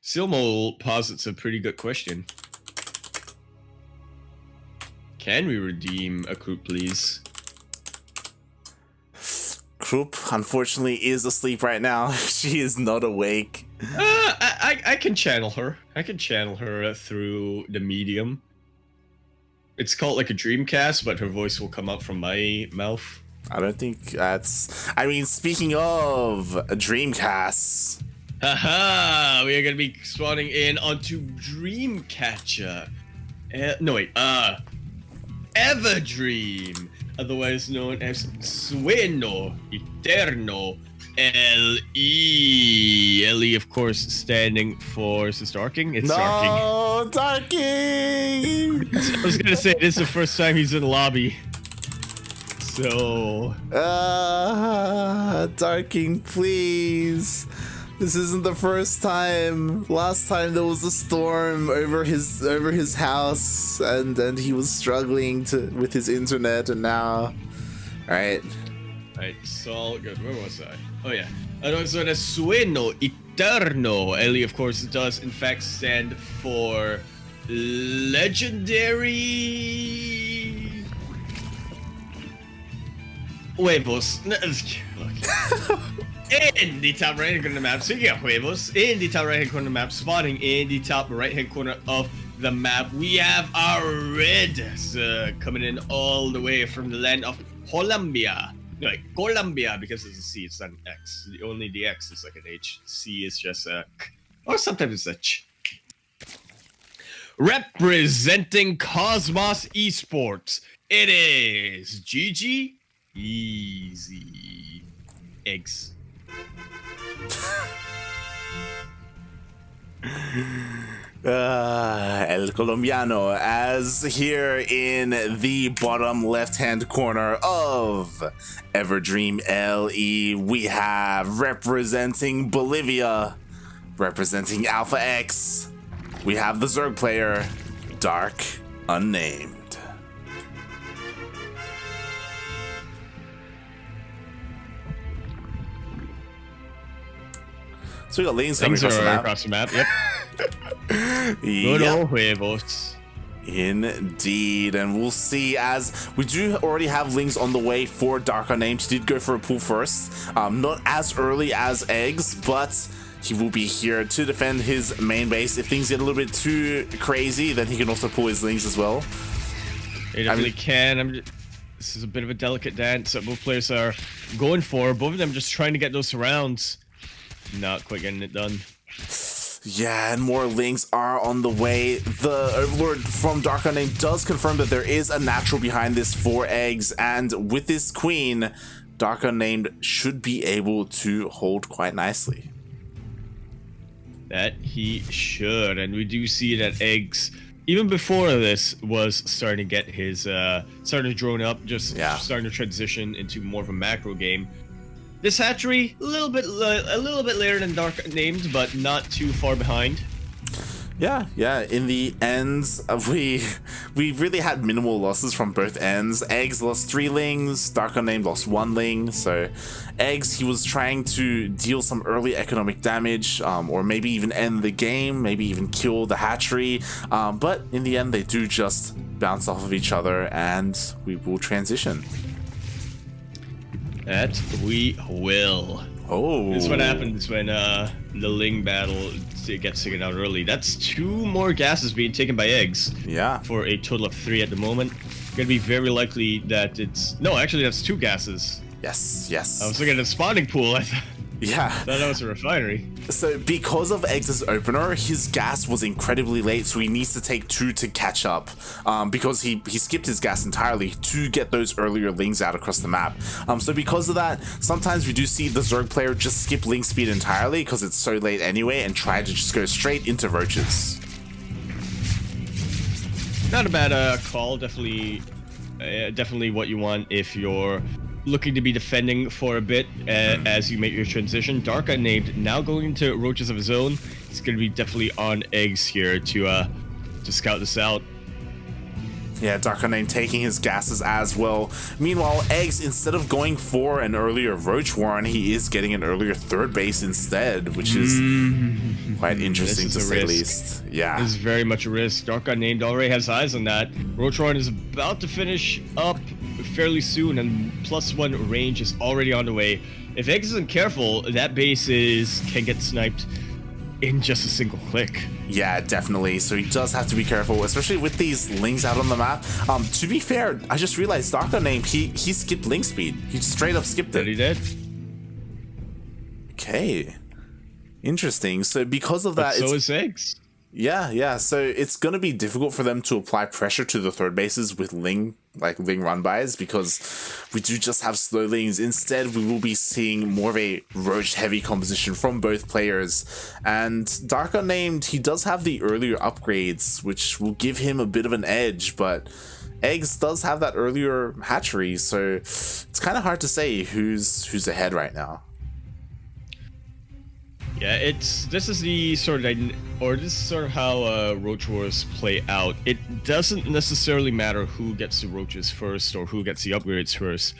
Silmo posits a pretty good question. Can we redeem a Kroop, please? Kroop, unfortunately, is asleep right now. She is not awake. I can channel her. I can channel her through the medium. It's called like a Dreamcast, but her voice will come up from my mouth. I don't think that's... I mean, speaking of Dreamcasts... Haha! We are gonna be spawning in onto Dreamcatcher. Everdream, otherwise known as Sueño Eterno LE. LE, of course, standing for... Is this Darking? It's Darking. No, Darking! I was gonna say, this is the first time he's in the lobby. So... Darking, please. This isn't the first time. Last time there was a storm over his house, and he was struggling with his internet, and now, Alright, so good. Where was I? Oh yeah. So the Sueño Eterno LE, of course, does in fact stand for legendary huevos. In the top right hand corner of the map, so you got huevos. In the top right hand corner of the map, spawning in the top right hand corner of the map, we have our Reds coming in all the way from the land of Colombia. No, like Colombia, because it's a C, it's not an X. Only the X is like an H. C is just a K. Or sometimes it's a Ch. Representing Cosmos Esports, it is eGGz. Eggs. El Colombiano, as here in the bottom left-hand corner of Everdream LE, we have representing Bolivia, representing Alpha X, we have the Zerg player, DarkUnnamed. So we got lanes coming across the map. Yep. Good old huevos. Indeed, and we'll see, as we do already have links on the way for DarkUnnamed. He did go for a pull first, not as early as eGGz, but he will be here to defend his main base. If things get a little bit too crazy, then he can also pull his links as well. He definitely can. This is a bit of a delicate dance that both players are going for. Both of them just trying to get those rounds. Not quite getting it done. Yeah, and more links are on the way. The Overlord from DarkUnnamed does confirm that there is a natural behind this for eGGz, and with this queen, DarkUnnamed should be able to hold quite nicely. That he should, and we do see that eGGz, even before this, was starting to get his, starting to drone up, just starting to transition into more of a macro game. This hatchery, a little bit later than DarkUnnamed, but not too far behind. Yeah. In the ends, we really had minimal losses from both ends. eGGz lost 3 lings, DarkUnnamed lost 1 ling. So eGGz, he was trying to deal some early economic damage, or maybe even end the game, maybe even kill the hatchery. But in the end, they do just bounce off of each other, and we will transition. That we will. Oh. This is what happens when the Ling battle gets taken out early. That's 2 more gases being taken by eGGz. Yeah. For a total of 3 at the moment. Gonna be very likely that it's... No, actually that's 2 gases. Yes. I was looking at the spawning pool. I thought that was a refinery. So because of eGGz's opener, his gas was incredibly late, so he needs to take 2 to catch up, because he skipped his gas entirely to get those earlier lings out across the map. So because of that, sometimes we do see the Zerg player just skip ling speed entirely because it's so late anyway, and try to just go straight into roaches. Not a bad call. Definitely what you want if you're looking to be defending for a bit as you make your transition. DarkUnnamed now going into roaches of his own. It's going to be definitely on eGGz here to scout this out. Yeah, DarkUnnamed taking his gases as well. Meanwhile, eGGz, instead of going for an earlier Roach Warren, he is getting an earlier third base instead, which is quite interesting to say the least. Yeah. This is very much a risk. DarkUnnamed already has eyes on that. Roach Warren is about to finish up fairly soon, and +1 range is already on the way. If eGGz isn't careful, that base can get sniped in just a single click. Yeah, definitely. So he does have to be careful, especially with these lings out on the map. To be fair, I just realized DarkUnnamed, he skipped ling speed. He straight up skipped it. He did. Okay. Interesting. So because of that, so is eGGz. Yeah. So it's gonna be difficult for them to apply pressure to the third bases with ling run bys, because we do just have slow lings. Instead, we will be seeing more of a roach heavy composition from both players. And DarkUnnamed, he does have the earlier upgrades, which will give him a bit of an edge, but eGGz does have that earlier hatchery, so it's kind of hard to say who's ahead right now. Yeah, this is sort of how Roach Wars play out. It doesn't necessarily matter who gets the roaches first or who gets the upgrades first.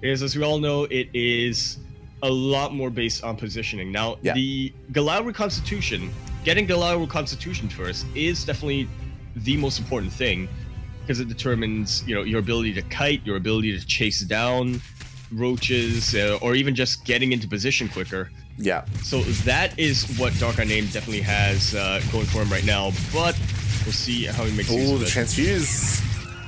Because as we all know, it is a lot more based on positioning. Now, the Galil Reconstitution, getting Galil Reconstitution first is definitely the most important thing, because it determines, your ability to kite, your ability to chase down roaches, or even just getting into position quicker. Yeah. So that is what DarkUnnamed definitely has going for him right now, but we'll see how he makes use of it. The transfuse.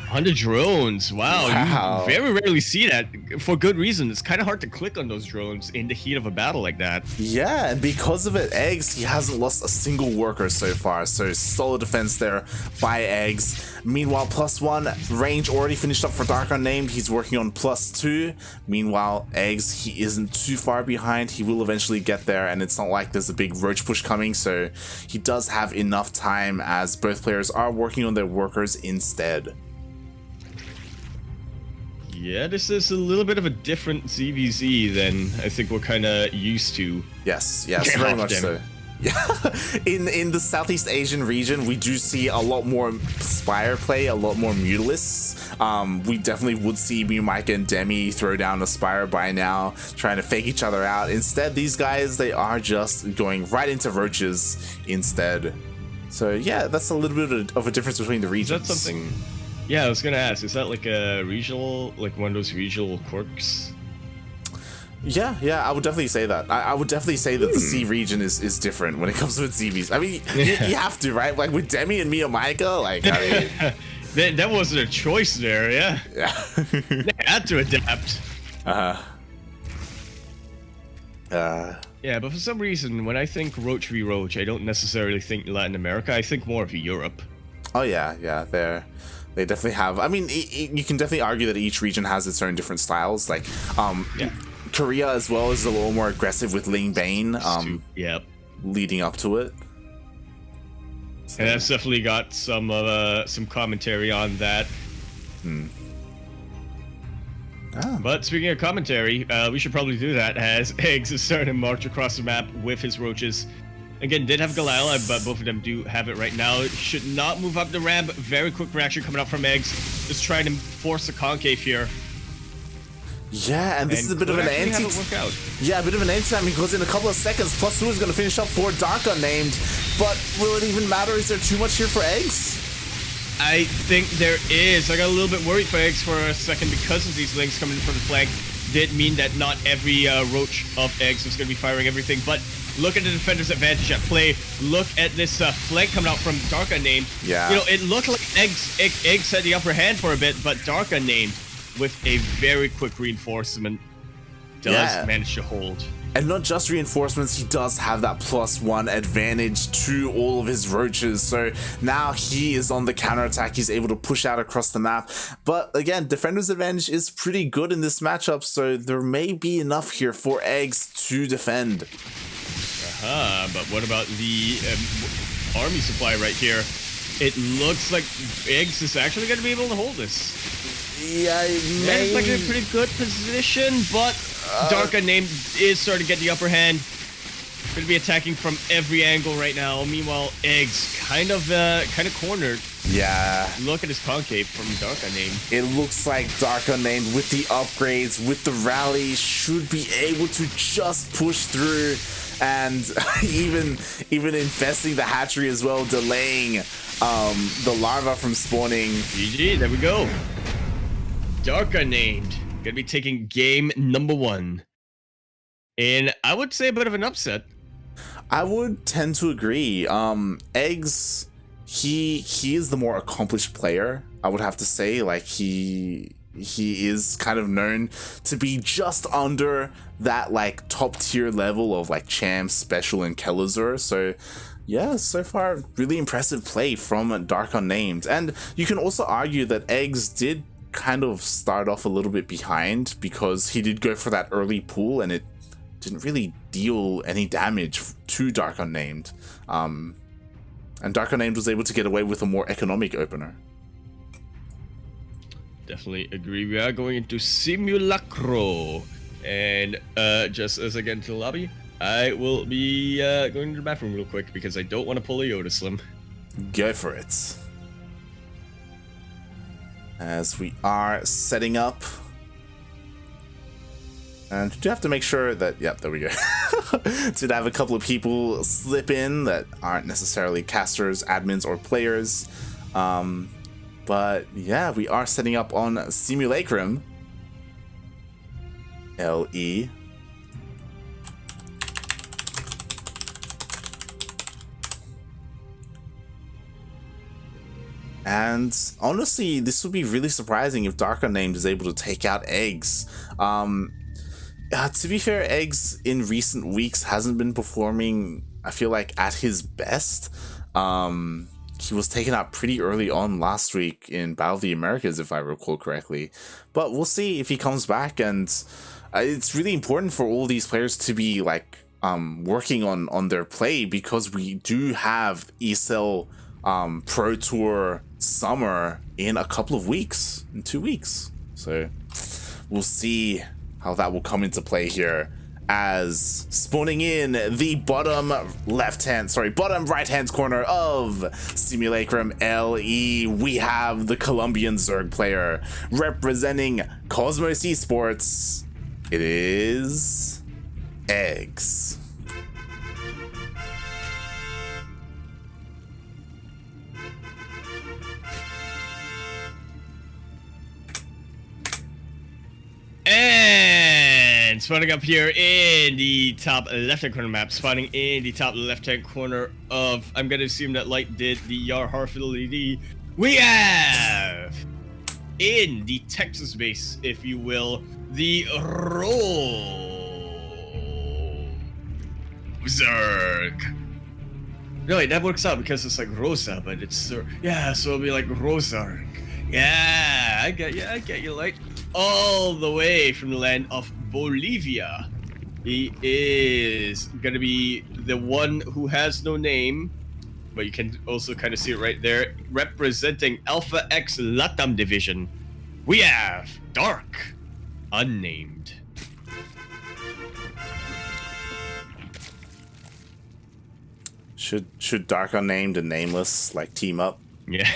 100 drones. Wow. You very rarely see that, for good reason. It's kind of hard to click on those drones in the heat of a battle like that. Yeah, and because of it, eGGz, he hasn't lost a single worker so far, so solid defense there by eGGz. Meanwhile, +1 range already finished up for DarkUnnamed. He's working on +2. Meanwhile, eGGz, he isn't too far behind. He will eventually get there, and it's not like there's a big roach push coming, so he does have enough time as both players are working on their workers instead. Yeah, this is a little bit of a different ZvZ than I think we're kind of used to. Yes, very much so. Yeah, in the Southeast Asian region, we do see a lot more Spire play, a lot more Mutalisks. We definitely would see Mike and Demi throw down a Spire by now, trying to fake each other out. Instead, these guys, they are just going right into roaches instead. So yeah, that's a little bit of a difference between the regions. Is that something? Yeah, I was gonna ask, is that like a regional, like one of those regional quirks? Yeah, I would definitely say that. I would definitely say that the C region is different when it comes to ZvZ. I mean, you have to, right? Like with Demi and Mika, like, I mean... that wasn't a choice there, yeah? Yeah. They had to adapt. Yeah, but for some reason, when I think Roach v Roach, I don't necessarily think Latin America, I think more of Europe. Oh yeah, they definitely have. I mean, you can definitely argue that each region has its own different styles. Like, Korea as well is a little more aggressive with Ling Bane. Leading up to it. So. And that's definitely got some commentary on that. But speaking of commentary, we should probably do that as eGGz is starting to march across the map with his roaches. Again, did have Galil, but both of them do have it right now. Should not move up the ramp. Very quick reaction coming out from eGGz. Just trying to force a concave here. Yeah, and this is a bit of an anti. Yeah, a bit of an anti-time, because in a couple of seconds, +2 is going to finish up for DarkUnnamed. But will it even matter? Is there too much here for eGGz? I think there is. I got a little bit worried for eGGz for a second because of these links coming in from the flank. Did mean that not every roach of eGGz was going to be firing everything, but look at the defender's advantage at play. Look at this flank coming out from DarkUnnamed. Yeah. It looked like eGGz had the upper hand for a bit, but DarkUnnamed, with a very quick reinforcement, does manage to hold. And not just reinforcements, he does have that +1 advantage to all of his roaches. So now he is on the counterattack. He's able to push out across the map. But again, defender's advantage is pretty good in this matchup, so there may be enough here for eGGz to defend. But what about the army supply right here? It looks like eGGz is actually going to be able to hold this. Yeah, it's like in a pretty good position, but DarkUnnamed is starting to get the upper hand. Going to be attacking from every angle right now. Meanwhile, eGGz kind of cornered. Yeah. Look at his concave from DarkUnnamed. It looks like DarkUnnamed with the upgrades, with the rally, should be able to just push through, and even infesting the hatchery as well, delaying the larva from spawning. GG, there we go. DarkUnnamed gonna be taking game number 1. And I would say a bit of an upset. I would tend to agree. eGGz, he is the more accomplished player, I would have to say. Like, he is kind of known to be just under that like top tier level of like Champ, Special, and Kelazur. So yeah, so far really impressive play from DarkUnnamed. And you can also argue that eGGz did kind of start off a little bit behind, because he did go for that early pull and it didn't really deal any damage to DarkUnnamed. And DarkUnnamed was able to get away with a more economic opener. Definitely agree. We are going into Simulacro. And just as I get into the lobby, I will be going to the bathroom real quick because I don't want to pull a Yoda Slim. Go for it. As we are setting up. And you do have to make sure that, yep, there we go. Did have a couple of people slip in that aren't necessarily casters, admins, or players. But yeah, we are setting up on Simulacrum. LE. And honestly, this would be really surprising if DarkUnnamed is able to take out eGGz. To be fair, eGGz in recent weeks hasn't been performing, I feel like, at his best. He was taken out pretty early on last week in Battle of the Americas, if I recall correctly. But we'll see if he comes back, and it's really important for all these players to be like working on their play, because we do have ESL Pro Tour Summer in a couple of weeks, in 2 weeks. So we'll see how that will come into play here, as spawning in the bottom right hand corner of Simulacrum LE, we have the Colombian Zerg player representing Cosmos Esports. It is eGGz. And spawning up here in the top left-hand corner map, spawning in the top left-hand corner of, I'm going to assume that Light did the Yar Harfield LED, we have, in the Texas base, if you will, the Zerg. Really, that works out because it's like Rosa, but it's, yeah, so it'll be like Rosarg. Yeah, I get you, Light. All the way from the land of Bolivia. He is gonna be the one who has no name, but you can also kind of see it right there, representing Alpha X LatAm division. We have DarkUnnamed. Should DarkUnnamed and Nameless like team up? Yeah.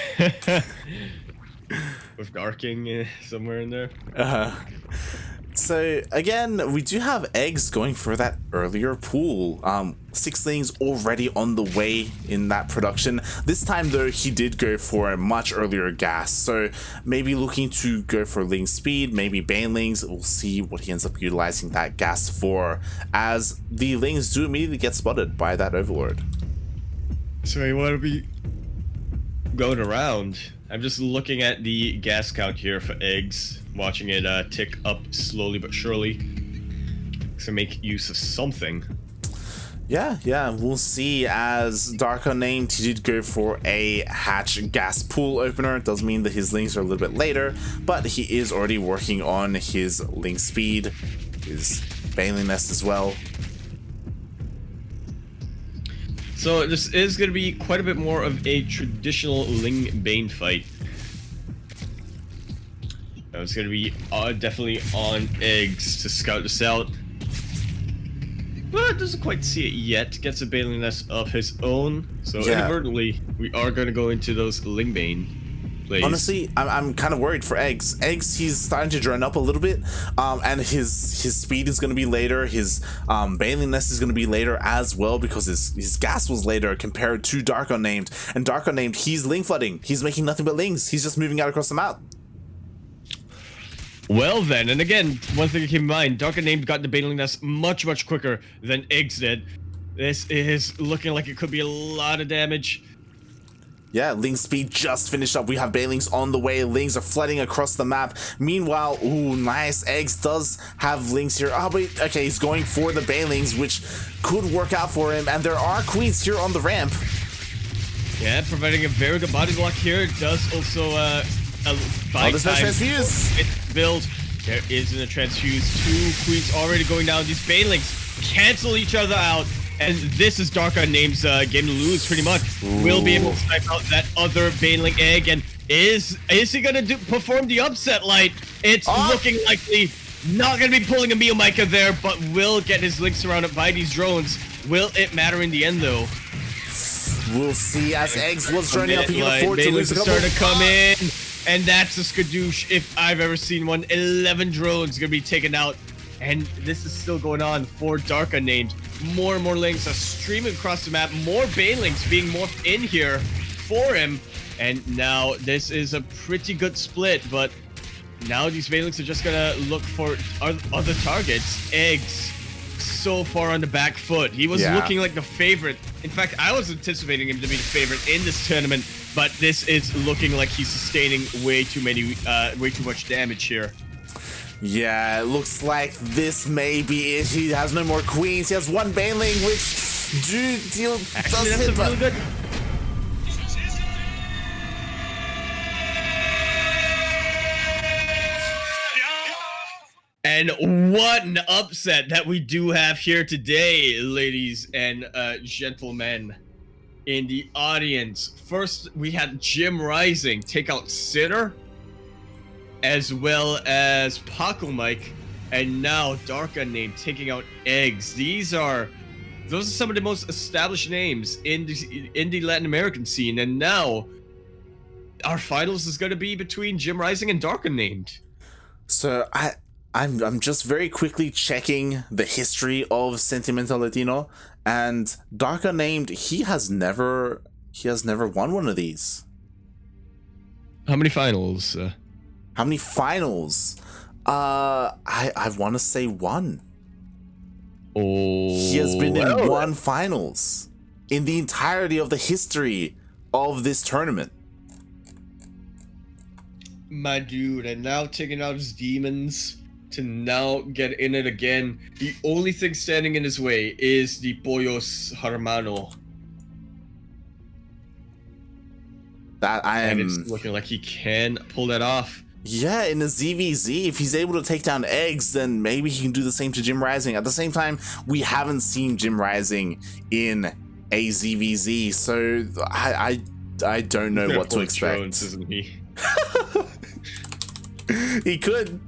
With Darking somewhere in there. So again, we do have eGGz going for that earlier pool. Sixlings already on the way in that production. This time though, he did go for a much earlier gas, so maybe looking to go for Ling speed, maybe Banelings. We'll see what he ends up utilizing that gas for, as the Lings do immediately get spotted by that Overlord. So you want to be going around. I'm just looking at the gas count here for eGGz, watching it tick up slowly but surely to make use of something. Yeah, we'll see, as DarkUnnamed, he did go for a hatch gas pool opener. It does mean that his links are a little bit later, but he is already working on his link speed, his Baneling Nest as well. So this is going to be quite a bit more of a traditional Ling Bane fight. It's going to be definitely on eGGz to scout this out. doesn't quite see it yet. Gets a Baneling Nest of his own. So inadvertently, we are going to go into those Lingbane plays. Honestly, I'm kind of worried for Eggs. Eggs, he's starting to drone up a little bit, and his speed is going to be later. His Baneling Nest is going to be later as well because his gas was later compared to DarkUnnamed. And DarkUnnamed, he's Ling flooding. He's making nothing but Lings. He's just moving out across the map. Well then, and again, one thing to keep in mind, DarkUnnamed got the Baneling Nest much quicker than Eggs did. This is looking like it could be a lot of damage. Yeah, Ling speed just finished up. We have Banelings on the way. Lings are flooding across the map. Meanwhile, ooh, nice. Eggs does have Lings here. Oh, wait, okay, he's going for the Banelings, which could work out for him. And there are Queens here on the ramp. Yeah, providing a very good body block here. It does also, there's no transfuse. It's build. There isn't a transfuse. Two Queens already going down. These Banelings cancel each other out. And this is DarkUnnamed's game to lose, pretty much. Ooh. Will be able to snipe out that other Baneling egg, and is he gonna perform the upset light? It's looking likely. Not gonna be pulling a Miyamika there, but will get his Link surrounded by these drones. Will it matter in the end, though? We'll see. As Eggs was joining up, he can afford to lose a couple. Starting to come in, and that's a skadoosh if I've ever seen one. 11 drones gonna be taken out, and this is still going on for DarkUnnamed. More and more Links are streaming across the map. More Banelings being morphed in here for him. And now this is a pretty good split, but now these Banelings are just gonna look for other targets. Eggs so far on the back foot. He was looking like the favorite. In fact, I was anticipating him to be the favorite in this tournament, but this is looking like he's sustaining way too much damage here. Yeah, it looks like this may be it. He has no more Queens. He has one Baneling, which does hit, but... really good. And what an upset that we do have here today, ladies and gentlemen in the audience. First, we had Jim Rising take out Sitter, as well as Paco Mike, and now DarkUnnamed taking out Eggs. Those are some of the most established names in the Latin American scene, and now our finals is going to be between Jim Rising and DarkUnnamed. So I'm just very quickly checking the history of Sentimiento Latino, and DarkUnnamed, he has never won one of these. How many finals? How many finals? I want to say one. Oh, he has been in one finals in the entirety of the history of this tournament. My dude, and now taking out his demons to now get in it again. The only thing standing in his way is the Pollos Hermano. And it's looking like he can pull that off. Yeah, in the ZvZ, if he's able to take down Eggs, then maybe he can do the same to Jim Rising. At the same time, we haven't seen Jim Rising in a ZvZ, so I don't know what to expect. Drones, isn't he? He could.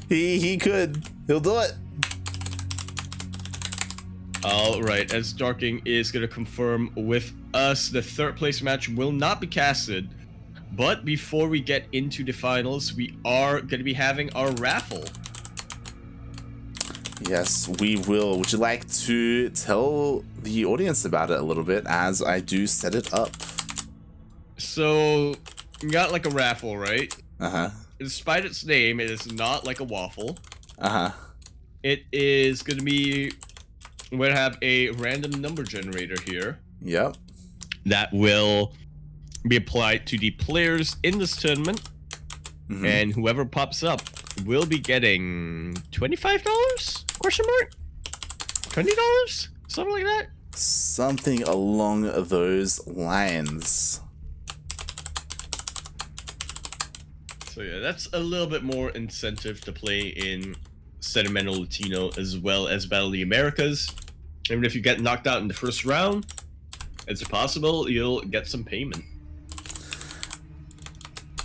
He could. He'll do it. All right, as Darking is going to confirm with us, the third place match will not be casted. But before we get into the finals, we are going to be having our raffle. Yes, we will. Would you like to tell the audience about it a little bit as I do set it up? So, you got like a raffle, right? Uh-huh. Despite its name, it is not like a waffle. Uh-huh. It is going to be... We're going to have a random number generator here. Yep. That will be applied to the players in this tournament. Mm-hmm. And whoever pops up will be getting $25? Question mark? $20? Something like that? Something along those lines. So yeah, that's a little bit more incentive to play in Sentimiento Latino as well as Battle of the Americas. Even if you get knocked out in the first round, it's possible you'll get some payment.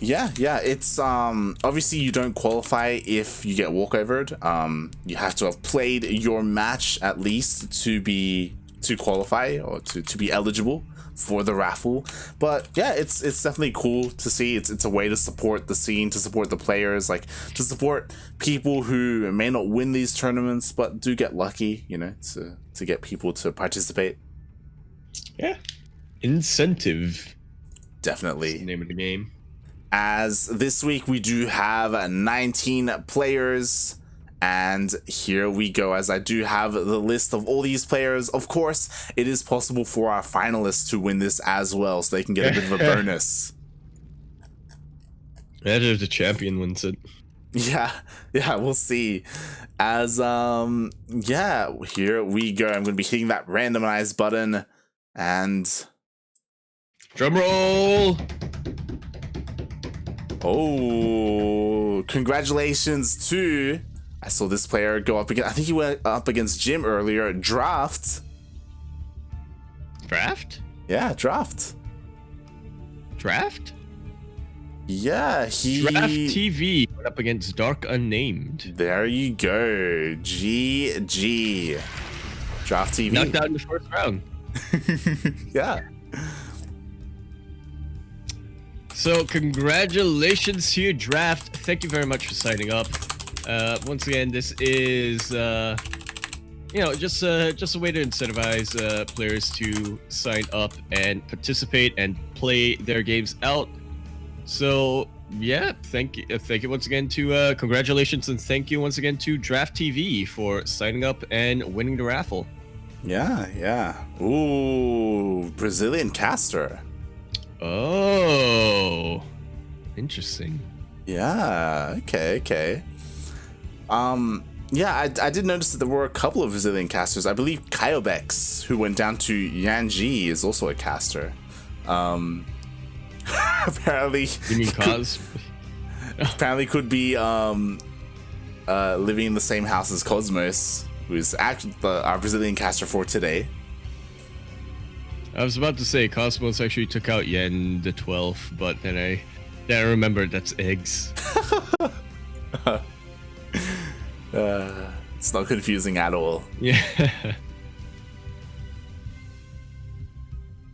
Yeah, it's obviously you don't qualify if you get walkovered. You have to have played your match at least to qualify or to be eligible for the raffle. But yeah, it's definitely cool to see. It's a way to support the scene, to support the players, like to support people who may not win these tournaments but do get lucky, you know, to get people to participate. Yeah. Incentive. Definitely. That's the name of the game. As this week we do have 19 players, and here we go. As I do have the list of all these players, of course it is possible for our finalists to win this as well, so they can get a bit of a bonus. Yeah, if the champion wins it. Yeah, we'll see. As yeah, here we go. I'm gonna be hitting that randomize button, and drum roll. Oh, congratulations to, I saw this player go up against, I think he went up against Jim earlier, Draft. Draft? Yeah, Draft. Draft? Yeah, Draft TV went up against DarkUnnamed. There you go. GG. Draft TV. Knocked out in the first round. Yeah. So congratulations to your Draft. Thank you very much for signing up. Once again, this is you know, just a way to incentivize players to sign up and participate and play their games out. So yeah, thank you once again to congratulations and thank you once again to Draft TV for signing up and winning the raffle. Yeah. Ooh, Brazilian caster. Oh, interesting. Yeah, okay. Yeah, I did notice that there were a couple of Brazilian casters. I believe Kyobex, who went down to Yanji, is also a caster. Apparently. You mean Cos? Apparently could be living in the same house as Cosmos, who is actually our Brazilian caster for today. I was about to say Cosmos actually took out Yen the 12th, but then I remembered that's eGGz. It's not confusing at all. Yeah.